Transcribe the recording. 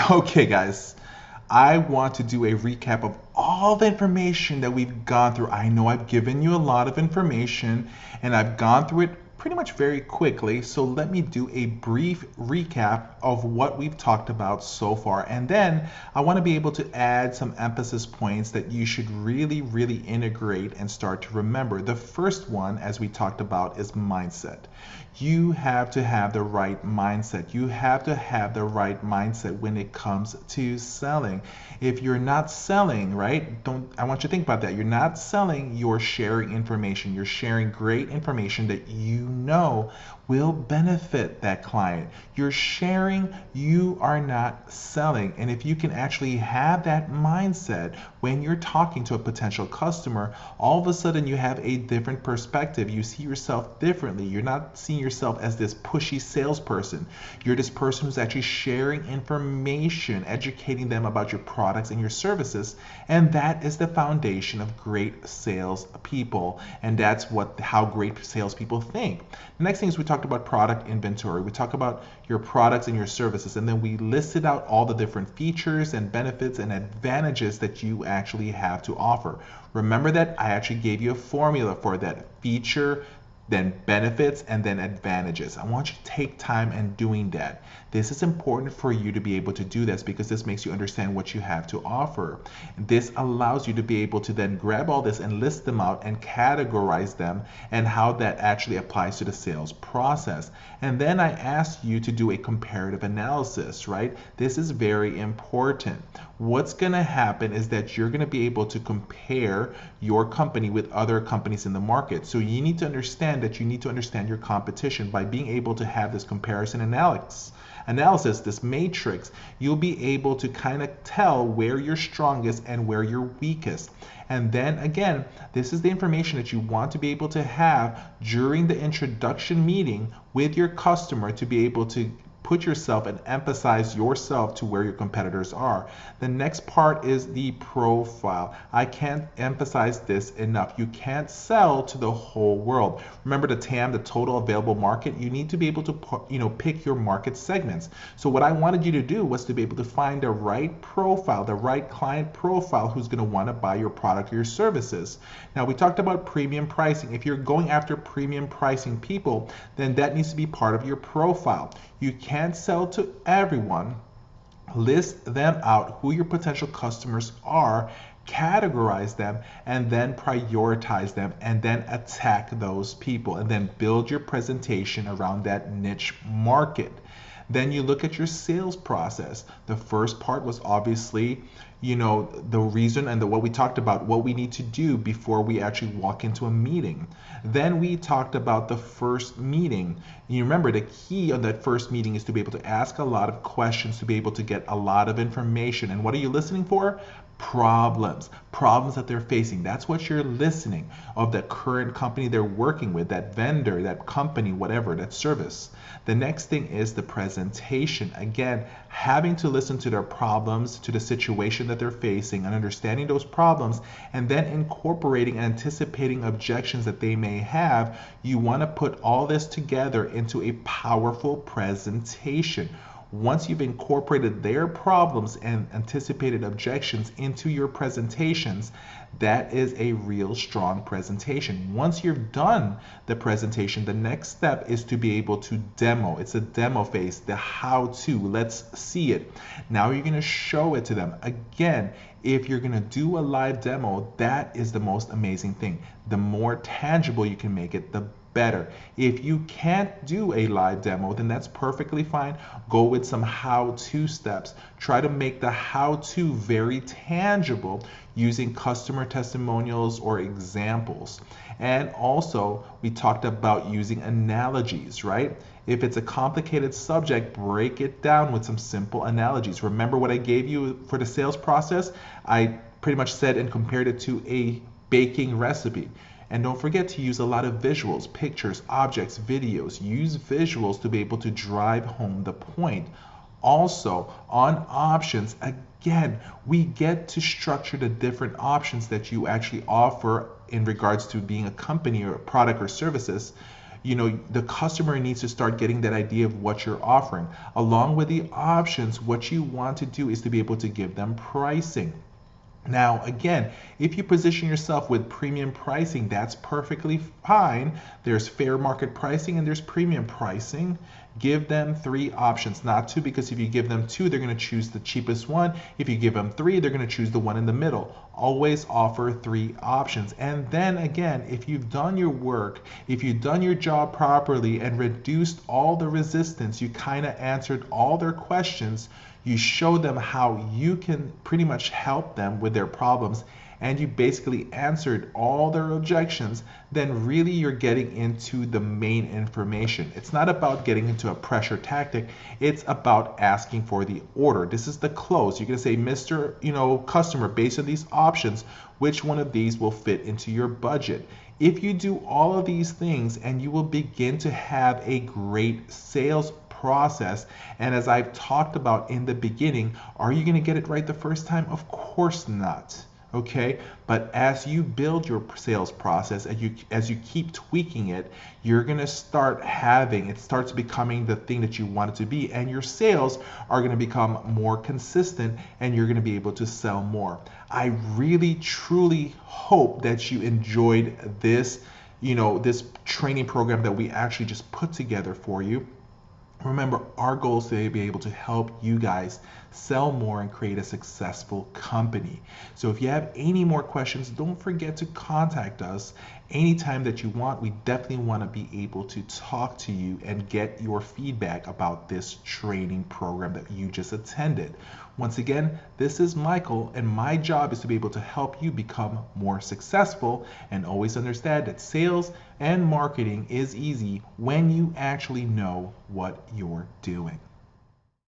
Okay, guys, I want to do a recap of all the information that we've gone through. I know I've given you a lot of information and I've gone through it pretty much very quickly. So let me do a brief recap of what we've talked about so far. And then I want to be able to add some emphasis points that you should really integrate and start to remember. The first one, as we talked about, is mindset. You have to have the right mindset. You have to have the right mindset when it comes to selling. If you're not selling, right? Don't I want you to think about that. You're not selling, you're sharing information. You're sharing great information that you know will benefit that client. You're sharing, you are not selling. And if you can actually have that mindset when you're talking to a potential customer, all of a sudden you have a different perspective. You see yourself differently. You're not seeing yourself as this pushy salesperson. You're this person who's actually sharing information, educating them about your products and your services. And that is the foundation of great salespeople. And that's how great salespeople think. The next thing is we talked about product inventory. We talk about your products and your services, and then we listed out all the different features and benefits and advantages that you actually have to offer. Remember that I actually gave you a formula for that: feature, then benefits, and then advantages. I want you to take time and doing that. This is important for you to be able to do this because this makes you understand what you have to offer. This allows you to be able to then grab all this and list them out and categorize them and how that actually applies to the sales process. And then I asked you to do a comparative analysis, right? This is very important. What's going to happen is that you're going to be able to compare your company with other companies in the market. So you need to understand that you need to understand your competition. By being able to have this comparison analysis, this matrix, you'll be able to kind of tell where you're strongest and where you're weakest. And then again, this is the information that you want to be able to have during the introduction meeting with your customer to be able to put yourself and emphasize yourself to where your competitors are. The next part is the profile. I can't emphasize this enough. You can't sell to the whole world. Remember the TAM, the total available market. You need to be able to pick your market segments. So what I wanted you to do was to be able to find the right profile, the right client profile who's going to want to buy your product or your services. Now we talked about premium pricing. If you're going after premium pricing people, then that needs to be part of your profile. You can't sell to everyone. List them out, who your potential customers are, categorize them, and then prioritize them, and then attack those people, and then build your presentation around that niche market. Then you look at your sales process. The first part was obviously, the reason and what we talked about, what we need to do before we actually walk into a meeting. Then we talked about the first meeting. You remember the key on that first meeting is to be able to ask a lot of questions, to be able to get a lot of information. And what are you listening for? Problems that they're facing. That's what you're listening of, that current company they're working with, that vendor, that company, whatever, that service. The next thing is the presentation. Again, having to listen to their problems, to the situation that they're facing, and understanding those problems, and then incorporating and anticipating objections that they may have. You want to put all this together into a powerful presentation. Once you've incorporated their problems and anticipated objections into your presentations, that is a real strong presentation. Once you've done the presentation, the next step is to be able to demo. It's a demo phase, the how to. Let's see it. Now you're going to show it to them. Again, if you're going to do a live demo, that is the most amazing thing. The more tangible you can make it, the better. If you can't do a live demo, then that's perfectly fine. Go with some how-to steps. Try to make the how-to very tangible using customer testimonials or examples. And also, we talked about using analogies, right? If it's a complicated subject, break it down with some simple analogies. Remember what I gave you for the sales process? I pretty much said and compared it to a baking recipe. And don't forget to use a lot of visuals, pictures, objects, videos. Use visuals to be able to drive home the point. Also, on options, again, we get to structure the different options that you actually offer in regards to being a company or a product or services. The customer needs to start getting that idea of what you're offering. Along with the options, what you want to do is to be able to give them pricing. Now, again, if you position yourself with premium pricing, that's perfectly fine. There's fair market pricing and there's premium pricing. Give them 3 options, not 2, because if you give them 2, they're going to choose the cheapest one. If you give them 3, they're going to choose the one in the middle. Always offer 3 options. And then again, if you've done your work, if you've done your job properly and reduced all the resistance, you kind of answered all their questions, you show them how you can pretty much help them with their problems, and you basically answered all their objections, then really you're getting into the main information. It's not about getting into a pressure tactic. It's about asking for the order. This is the close. You're going to say, Mr. Customer, based on these options, which one of these will fit into your budget? If you do all of these things, and you will begin to have a great sales process. And as I've talked about in the beginning, are you going to get it right the first time? Of course not. Okay, but as you build your sales process, as you keep tweaking it, you're going to start having, it starts becoming the thing that you want it to be, and your sales are going to become more consistent, and you're going to be able to sell more. I really truly hope that you enjoyed this this training program that we actually just put together for you. Remember, our goal is to be able to help you guys sell more and create a successful company. So if you have any more questions, don't forget to contact us anytime that you want. We definitely want to be able to talk to you and get your feedback about this training program that you just attended. Once again, this is Michael, and my job is to be able to help you become more successful, and always understand that sales and marketing is easy when you actually know what you're doing.